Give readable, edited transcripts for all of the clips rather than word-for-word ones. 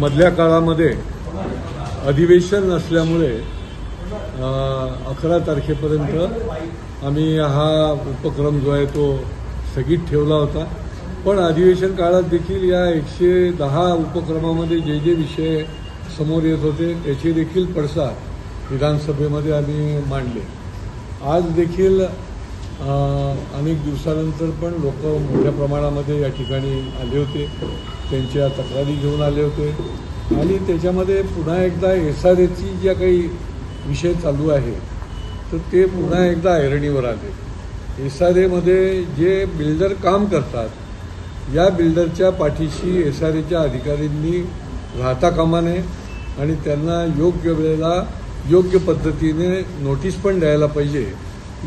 मधल्या काळामध्ये अधिवेशन नसल्यामुळे 11 तारखेपर्यंत आम्ही हा उपक्रम जो आहे तो स्थगित ठेवला होता. पण अधिवेशन काळात देखील या 110 उपक्रमामध्ये जे जे विषय समोर येत होते त्याचे देखील पडसाद विधानसभेमध्ये आम्ही मांडले. आज देखील अनेक दिवसानंतर पण लोक मोठ्या प्रमाणामध्ये या ठिकाणी आले होते, त्यांच्या तक्रारी घेऊन आले होते आणि त्याच्यामध्ये पुन्हा एकदा SRAची ज्या काही विषय चालू आहे तर ते पुन्हा एकदा ऐरणीवर आले. SRAमध्ये जे बिल्डर काम करतात या बिल्डरच्या पाठीशी SRAच्या अधिकाऱ्यांनी राहता कामा नये आणि त्यांना योग्य वेळेला योग्य पद्धतीने नोटीस पण द्यायला पाहिजे.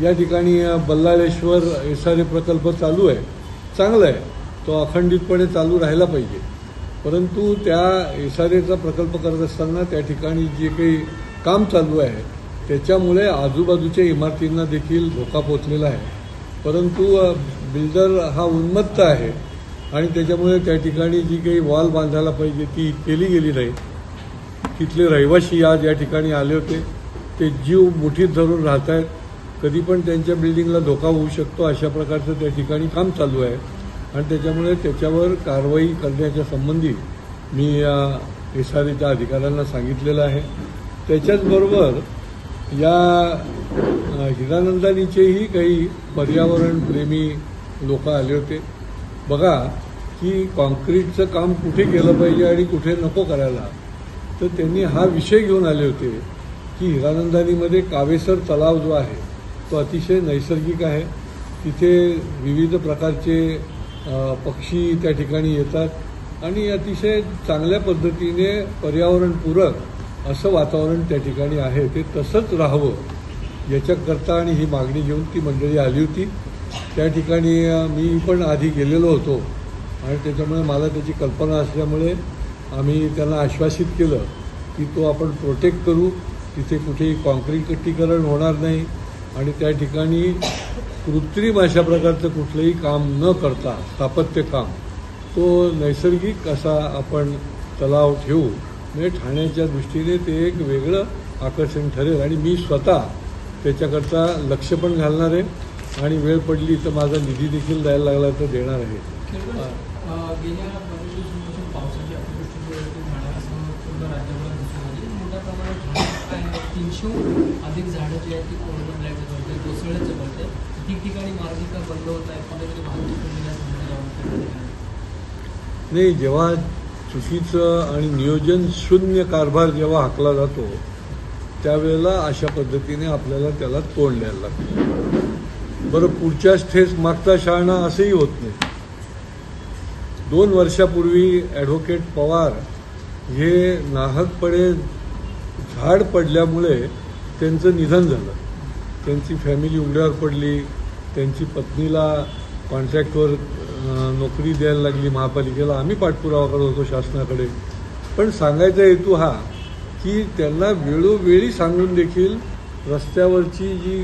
या ठिकाणी बल्लाळेश्वर SRA प्रकल्प चालू आहे, चांगला आहे, तो अखंडितपणे चालू राहायला पाहिजे. परंतु त्या SRAचा प्रकल्प करत असताना त्या ठिकाणी जे काही काम चालू आहे त्याच्यामुळे आजूबाजूच्या इमारतींना देखील धोका पोचलेला आहे. परंतु बिल्डर हा उन्मत्त आहे आणि त्याच्यामुळे त्या ठिकाणी जी काही वॉल बांधायला पाहिजे ती केली गेली नाही. तिथले रहिवासी आज या ठिकाणी आले होते, ते जीव मुठीत धरून राहत आहेत. कधी पण त्यांच्या बिल्डिंगला धोका होऊ शकतो अशा प्रकारचं त्या ठिकाणी काम चालू आहे आणि त्याच्यामुळे त्याच्यावर कारवाई करण्याच्या संबंधी मी SRAच्या अधिकाऱ्यांना सांगितलेलं आहे. त्याच्याचबरोबर या हिरानंदानीचेही काही पर्यावरणप्रेमी लोक आले होते. बघा की कॉन्क्रीटचं काम कुठे केलं पाहिजे आणि कुठे नको करायला, तर त्यांनी हा विषय घेऊन आले होते की हिरानंदानीमध्ये कावेसर तलाव जो आहे तो अतिशय नैसर्गिक आहे. तिथे विविध प्रकारचे पक्षी त्या ठिकाणी येतात आणि अतिशय चांगल्या पद्धतीने पर्यावरणपूरक असं वातावरण त्या ठिकाणी आहे. ते तसंच राहावं याच्याकरता आणि ही मागणी घेऊन ती मंडळी आली होती. त्या ठिकाणी मी पण आधी गेलेलो होतो आणि त्याच्यामुळे मला त्याची कल्पना असल्यामुळे आम्ही त्यांना आश्वासित केलं की तो आपण प्रोटेक्ट करू, तिथे कुठेही कॉन्क्रीटीकरण होणार नाही आणि त्या ठिकाणी कृत्रिम अशा प्रकारचं कुठलंही काम न करता स्थापत्य काम तो नैसर्गिक असा आपण तलाव ठेवू. म्हणजे ठाण्याच्या दृष्टीने ते एक वेगळं आकर्षण ठरेल आणि मी स्वतः त्याच्याकरता लक्ष पण घालणार आहे आणि वेळ पडली तर माझा निधी देखील द्यायला लागला तर देणार आहे. गेल्या बऱ्याच दिवसांपासून पावसाच्या अतिवृष्टीमुळे ठाण्यासह पूर्ण राज्यभरात दिसून आली. मोठ्या प्रमाणात 300 अधिक झाडं जी आहेत ती कोरडण्याचे करते, कोसळण्याचे करते. ठिकठिकाणी मार्गिका बंद होत आहे, कुठेतरी वाहतूक नाही. जेव्हा चुकीचं आणि नियोजन शून्य कारभार जेव्हा हाकला जातो त्यावेळेला अशा पद्धतीने आपल्याला त्याला तोंड द्यायला लागतं. बरं, पुढच्याच ठेस मागचा शाळा असंही होत नाही. 2 वर्षापूर्वी ॲडव्होकेट पवार हे नाहकपणे झाड पडल्यामुळे त्यांचं निधन झालं. त्यांची फॅमिली उघड्यावर पडली, त्यांची पत्नीला कॉन्ट्रॅक्टवर नोकरी द्यायला लागली महापालिकेला. आम्ही पाठपुरावा करत होतो शासनाकडे. पण सांगायचा हेतू हा की त्यांना वेळोवेळी सांगून देखील रस्त्यावरची जी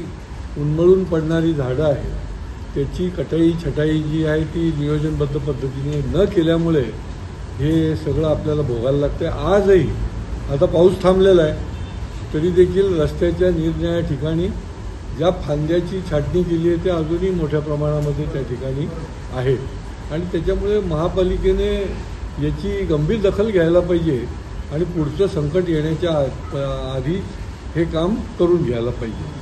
उन्मळून पडणारी झाडं आहेत त्याची कटाई छटाई जी आहे ती नियोजनबद्ध पद्धतीने न केल्यामुळे हे सगळं आपल्याला भोगायला लागतं आहे. आजही आता पाऊस थांबलेला आहे तरी देखील रस्त्याच्या निरनिराळ्या ठिकाणी ज्या फांद्याची छाटणी केली आहे त्या अजूनही मोठ्या प्रमाणामध्ये त्या ठिकाणी आहेत आणि त्याच्यामुळे महापालिकेने याची गंभीर दखल घ्यायला पाहिजे आणि पुढचं संकट येण्याच्या आधी हे काम करून घ्यायला पाहिजे.